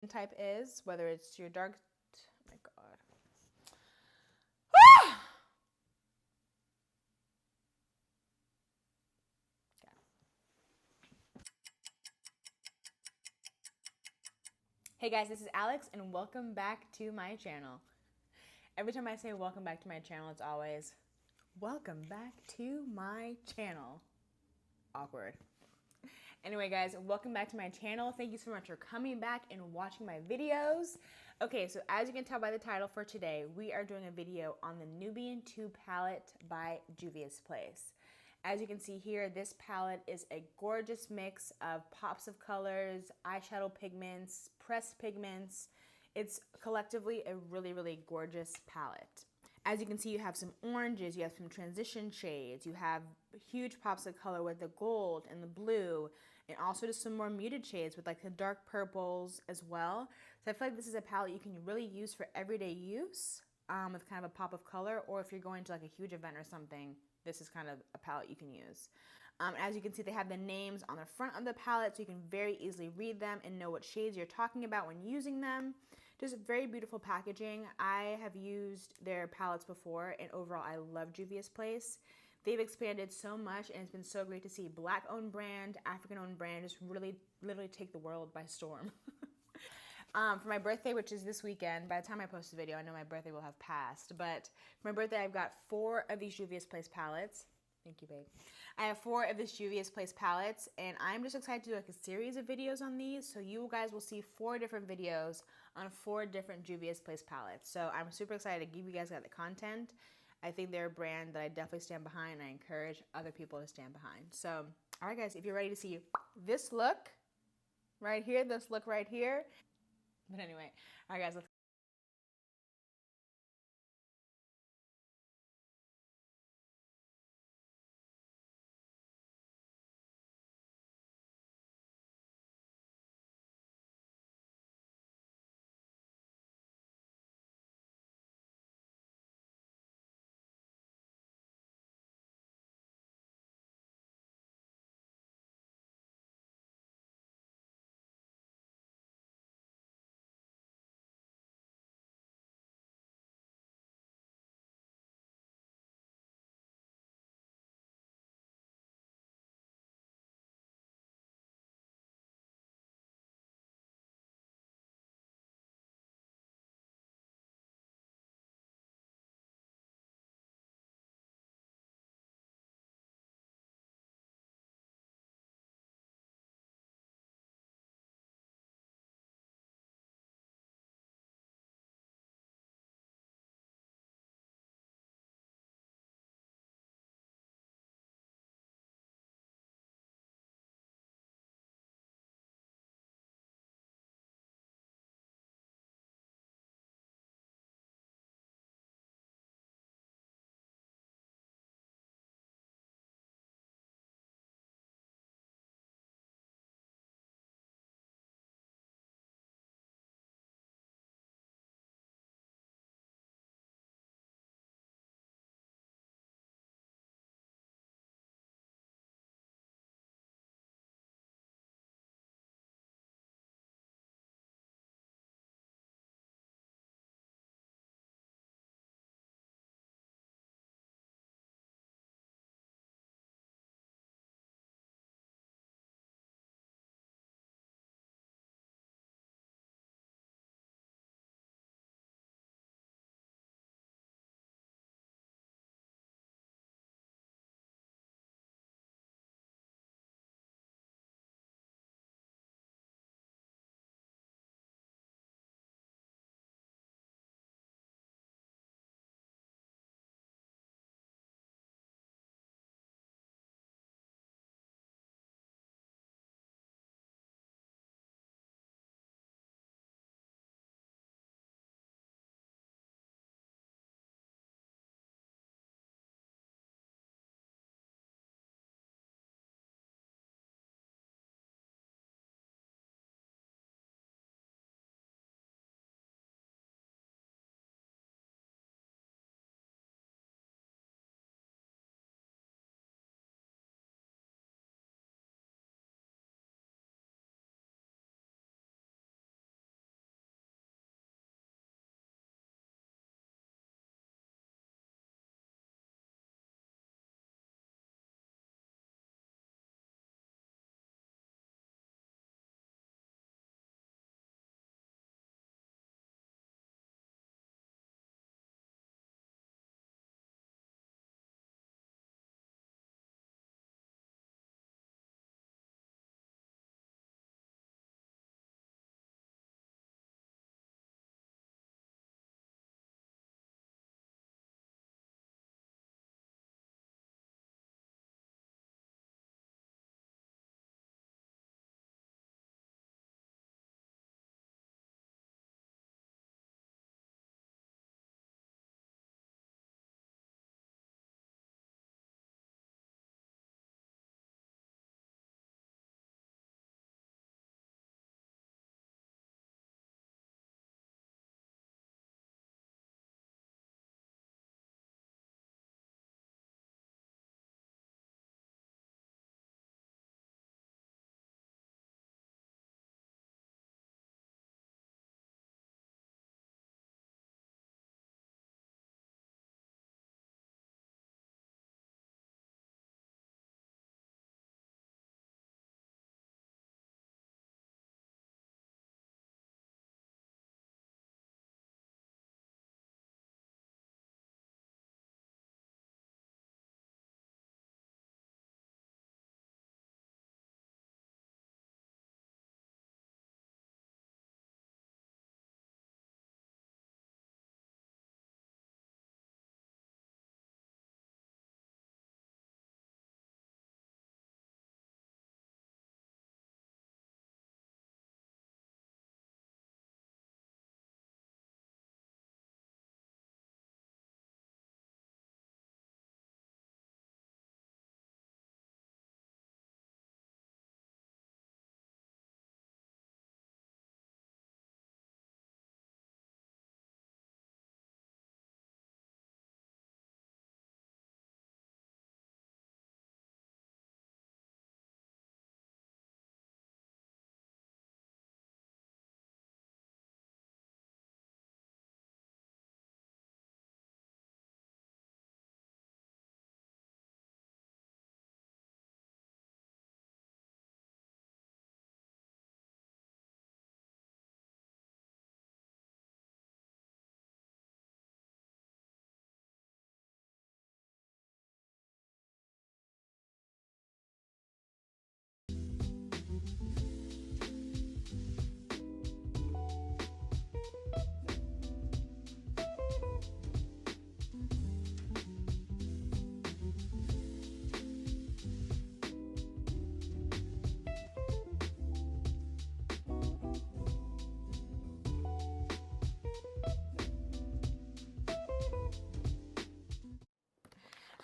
type is, whether it's your dark, oh my God. Hey guys, this is Alex and welcome back to my channel. Every time I say welcome back to my channel, it's always welcome back to my channel. Awkward. Anyway guys, welcome back to my channel. Thank you so much for coming back and watching my videos. Okay, so as you can tell by the title for today, we are doing a video on the Nubian 2 palette by Juvia's Place. As you can see here, this palette is a gorgeous mix of pops of colors, eyeshadow pigments, pressed pigments. It's collectively a really, really gorgeous palette. As you can see, you have some oranges, you have some transition shades, you have huge pops of color with the gold and the blue, and also just some more muted shades with like the dark purples as well. So I feel like this is a palette you can really use for everyday use with kind of a pop of color, or if you're going to like a huge event or something, this is kind of a palette you can use. As you can see, they have the names on the front of the palette, so you can very easily read them and know what shades you're talking about when using them. Just very beautiful packaging. I have used their palettes before, and overall, I love Juvia's Place. They've expanded so much, and it's been so great to see Black-owned brand, African-owned brand just really, literally take the world by storm. For my birthday, which is this weekend, by the time I post the video, I know my birthday will have passed, but for my birthday, I've got 4 of these Juvia's Place palettes. Thank you, babe. I have 4 of this Juvia's Place palettes, and I'm just excited to do like a series of videos on these, so you guys will see 4 different videos on 4 different Juvia's Place palettes. So I'm super excited to give you guys that the content. I think they're a brand that I definitely stand behind, and I encourage other people to stand behind. So, all right, guys, if you're ready to see this look right here, this look right here. But anyway, all right, guys, let's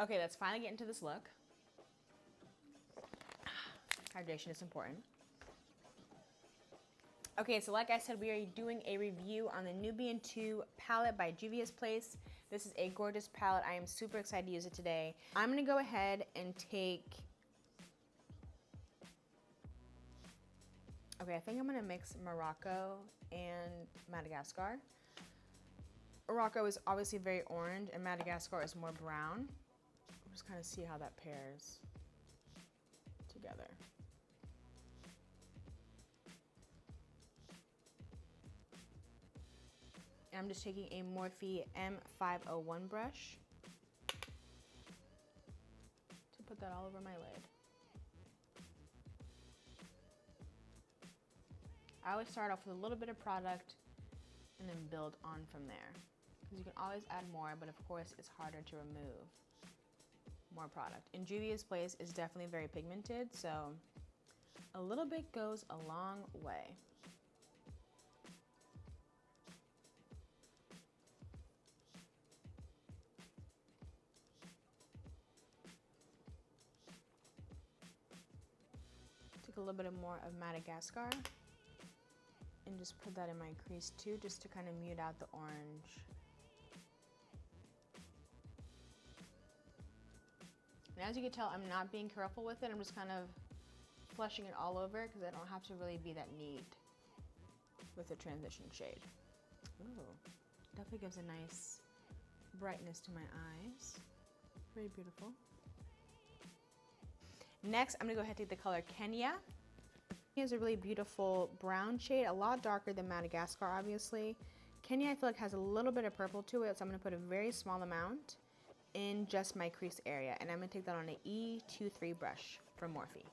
Okay, let's finally get into this look. Hydration is important. Okay, so like I said, we are doing a review on the Nubian 2 palette by Juvia's Place. This is a gorgeous palette. I am super excited to use it today. I'm gonna go ahead and take, okay, I think I'm gonna mix Morocco and Madagascar. Morocco is obviously very orange and Madagascar is more brown. Just kind of see how that pairs together. And I'm just taking a Morphe M501 brush to put that all over my lid. I always start off with a little bit of product and then build on from there. Because you can always add more, but of course it's harder to remove more product. And Juvia's Place is definitely very pigmented, so a little bit goes a long way. Take a little bit more of Madagascar and just put that in my crease too, just to kind of mute out the orange. And as you can tell, I'm not being careful with it. I'm just kind of flushing it all over because I don't have to really be that neat with the transition shade. Ooh, definitely gives a nice brightness to my eyes. Very beautiful. Next, I'm gonna go ahead and take the color Kenya. Kenya is a really beautiful brown shade, a lot darker than Madagascar, obviously. Kenya, I feel like, has a little bit of purple to it, so I'm gonna put a very small amount in just my crease area, and I'm gonna take that on an E23 brush from Morphe.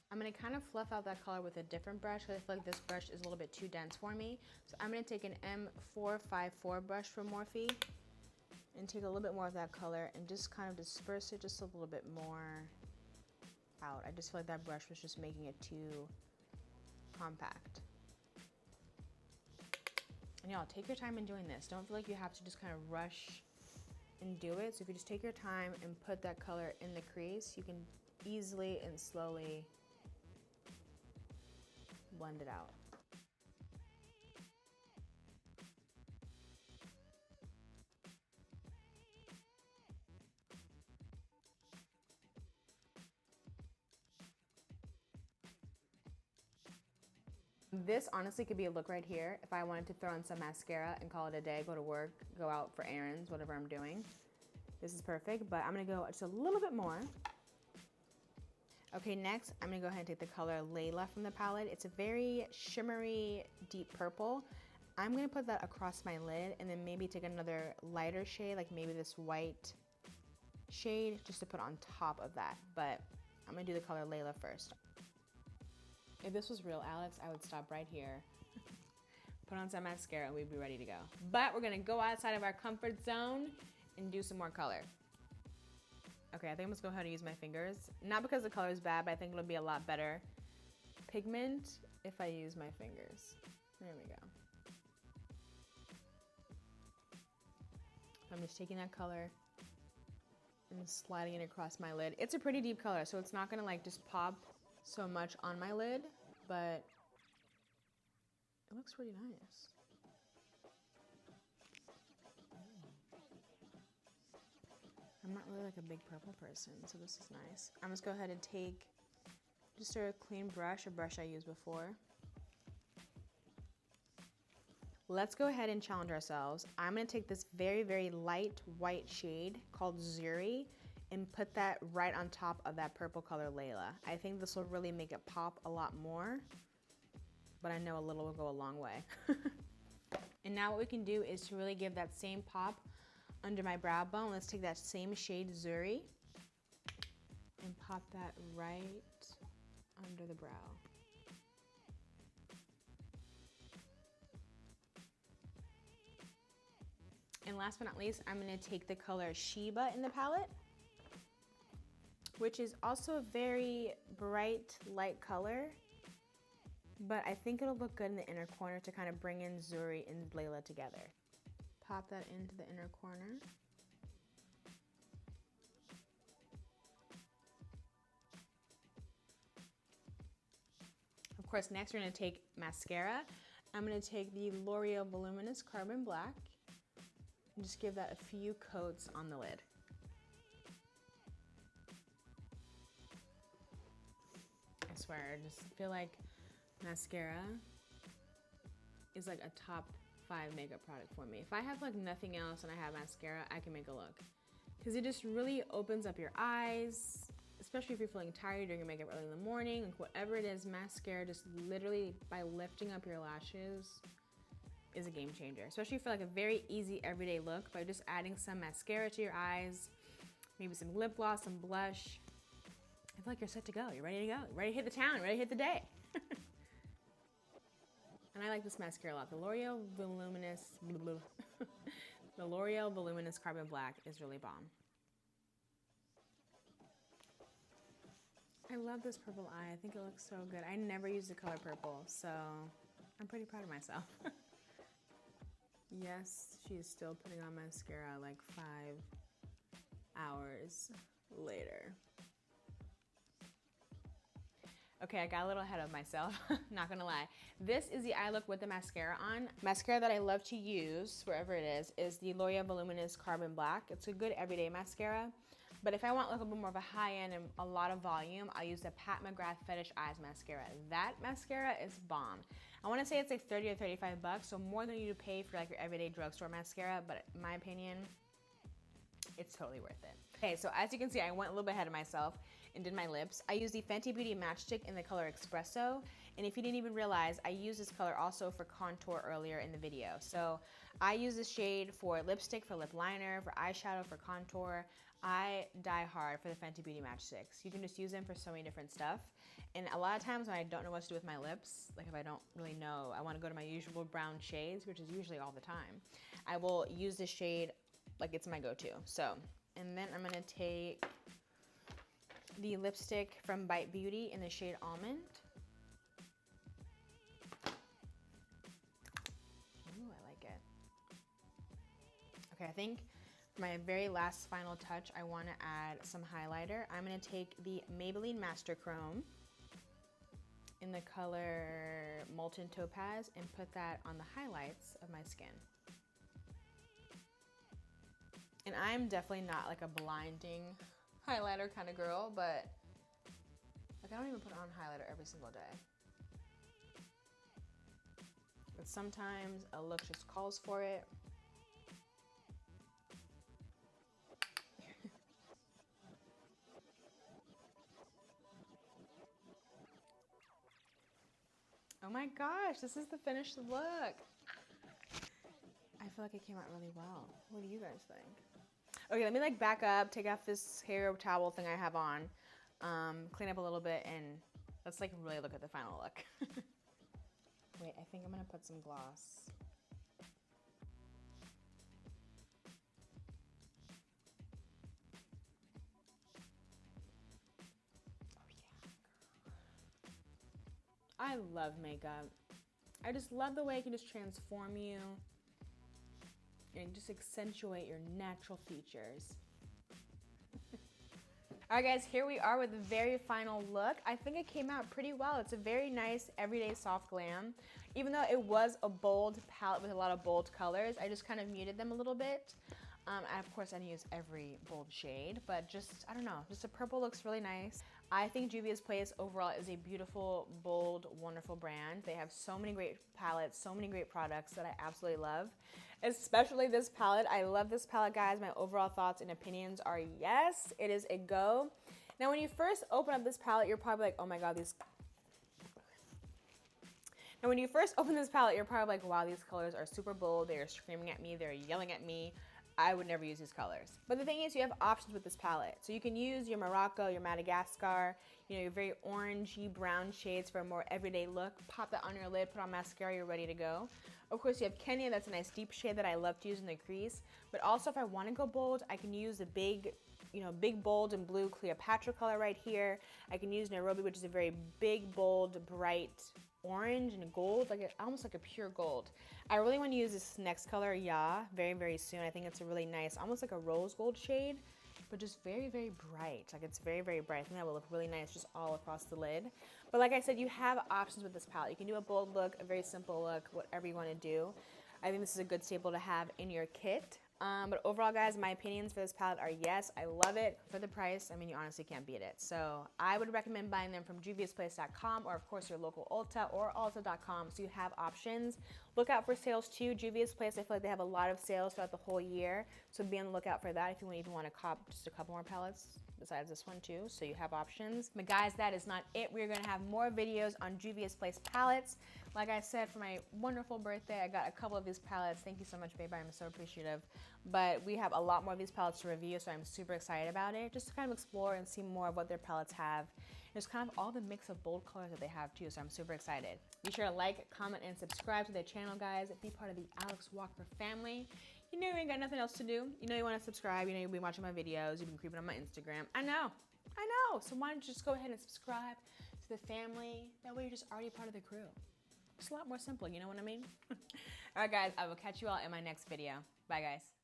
I'm gonna kind of fluff out that color with a different brush because I feel like this brush is a little bit too dense for me. So I'm gonna take an M454 brush from Morphe and take a little bit more of that color and just kind of disperse it just a little bit more out. I just feel like that brush was just making it too compact. And y'all, take your time in doing this. Don't feel like you have to just kind of rush and do it. So if you just take your time and put that color in the crease, you can easily and slowly blend it out. This honestly could be a look right here if I wanted to throw in some mascara and call it a day, go to work, go out for errands, whatever I'm doing. This is perfect, but I'm gonna go just a little bit more. Okay, next I'm gonna go ahead and take the color Layla from the palette. It's a very shimmery, deep purple. I'm gonna put that across my lid and then maybe take another lighter shade, like maybe this white shade, just to put on top of that. But I'm gonna do the color Layla first. If this was real Alex, I would stop right here, put on some mascara, and we'd be ready to go. But we're gonna go outside of our comfort zone and do some more color. Okay, I think I'm just gonna go ahead and use my fingers. Not because the color is bad, but I think it'll be a lot better pigment if I use my fingers. There we go. I'm just taking that color and sliding it across my lid. It's a pretty deep color, so it's not gonna like just pop so much on my lid, but it looks pretty nice. I'm not really like a big purple person, so this is nice. I'm just go ahead and take just a clean brush, a brush I used before. Let's go ahead and challenge ourselves. I'm gonna take this very, very light white shade called Zuri and put that right on top of that purple color Layla. I think this will really make it pop a lot more, but I know a little will go a long way. And now what we can do is to really give that same pop under my brow bone. Let's take that same shade Zuri and pop that right under the brow. And last but not least, I'm gonna take the color Sheba in the palette, which is also a very bright, light color, but I think it'll look good in the inner corner to kind of bring in Zuri and Layla together. Pop that into the inner corner. Of course, next we're gonna take mascara. I'm gonna take the L'Oreal Voluminous Carbon Black and just give that a few coats on the lid. I swear, I just feel like mascara is like a top 5 makeup product for me. If I have like nothing else and I have mascara, I can make a look. Because it just really opens up your eyes, especially if you're feeling tired doing your makeup early in the morning, like whatever it is, mascara just literally by lifting up your lashes is a game changer. Especially for like a very easy everyday look by just adding some mascara to your eyes, maybe some lip gloss, some blush. I feel like you're set to go. You're ready to go. You're ready to hit the town. You're ready to hit the day. And I like this mascara a lot. The L'Oreal Voluminous, the L'Oreal Voluminous Carbon Black is really bomb. I love this purple eye. I think it looks so good. I never use the color purple, so I'm pretty proud of myself. Yes, she is still putting on mascara like 5 hours later. Okay, I got a little ahead of myself, not gonna lie. This is the eye look with the mascara on. Mascara that I love to use, wherever it is the L'Oreal Voluminous Carbon Black. It's a good everyday mascara, but if I want like a little more of a high end and a lot of volume, I'll use the Pat McGrath Fetish Eyes Mascara. That mascara is bomb. I wanna say it's like 30 or 35 bucks, so more than you pay for like your everyday drugstore mascara, but in my opinion, it's totally worth it. Okay, so as you can see, I went a little bit ahead of myself and did my lips. I used the Fenty Beauty Matchstick in the color Espresso. And if you didn't even realize, I used this color also for contour earlier in the video. So I use this shade for lipstick, for lip liner, for eyeshadow, for contour. I die hard for the Fenty Beauty Matchsticks. You can just use them for so many different stuff. And a lot of times when I don't know what to do with my lips, like if I don't really know, I wanna go to my usual brown shades, which is usually all the time, I will use this shade like it's my go-to. So, and then I'm gonna take the lipstick from Bite Beauty in the shade Almond. Ooh, I like it. Okay, I think for my very last final touch, I wanna add some highlighter. I'm gonna take the Maybelline Master Chrome in the color Molten Topaz and put that on the highlights of my skin. And I'm definitely not like a blinding highlighter kind of girl, but like I don't even put on highlighter every single day. But sometimes a look just calls for it. Oh my gosh, this is the finished look. I feel like it came out really well. What do you guys think? Okay, let me like back up, take off this hair towel thing I have on, clean up a little bit, and let's like really look at the final look. Wait, I think I'm gonna put some gloss. Oh yeah, I love makeup. I just love the way it can just transform you and just accentuate your natural features. All right guys, here we are with the very final look. I think it came out pretty well. It's a very nice everyday soft glam. Even though it was a bold palette with a lot of bold colors, I just kind of muted them a little bit. And of course I didn't use every bold shade, but just, I don't know, just the purple looks really nice. I think Juvia's Place overall is a beautiful, bold, wonderful brand. They have so many great palettes, so many great products that I absolutely love. Especially this palette. I love this palette, guys. My overall thoughts and opinions are yes, it is a go. Now, when you first open up this palette, you're probably like, oh my God, these. Now, when you first open this palette, you're probably like, wow, these colors are super bold. They are screaming at me. They're yelling at me. I would never use these colors. But the thing is, you have options with this palette. So you can use your Morocco, your Madagascar, you know, your very orangey brown shades for a more everyday look. Pop that on your lid, put on mascara, you're ready to go. Of course, you have Kenya, that's a nice deep shade that I love to use in the crease. But also, if I want to go bold, I can use the big, you know, big, bold, and blue Cleopatra color right here. I can use Nairobi, which is a very big, bold, bright orange and gold, like almost like a pure gold. I really want to use this next color, Yeah, very, very soon. I think it's a really nice, almost like a rose gold shade, but just very, very bright. Like it's very, very bright. I think that will look really nice just all across the lid. But like I said, you have options with this palette. You can do a bold look, a very simple look, whatever you want to do. I think this is a good staple to have in your kit. But overall, guys, my opinions for this palette are yes, I love it. For the price, I mean, you honestly can't beat it. So I would recommend buying them from JUVIA'Splace.com or, of course, your local Ulta or Ulta.com, so you have options. Look out for sales, too. Juvia's Place, I feel like they have a lot of sales throughout the whole year, so be on the lookout for that if you even want to cop just a couple more palettes besides this one, too, so you have options. But, guys, that is not it. We're going to have more videos on Juvia's Place palettes. Like I said, for my wonderful birthday, I got a couple of these palettes. Thank you so much, babe. I'm so appreciative. But we have a lot more of these palettes to review, so I'm super excited about it. Just to kind of explore and see more of what their palettes have. There's kind of all the mix of bold colors that they have, too, so I'm super excited. Be sure to like, comment, and subscribe to their channel, guys. Be part of the Alex Walker family. You know you ain't got nothing else to do. You know you want to subscribe. You know you've been watching my videos. You've been creeping on my Instagram. I know. So why don't you just go ahead and subscribe to the family? That way you're just already part of the crew. It's a lot more simple, you know what I mean? All right, guys, I will catch you all in my next video. Bye, guys.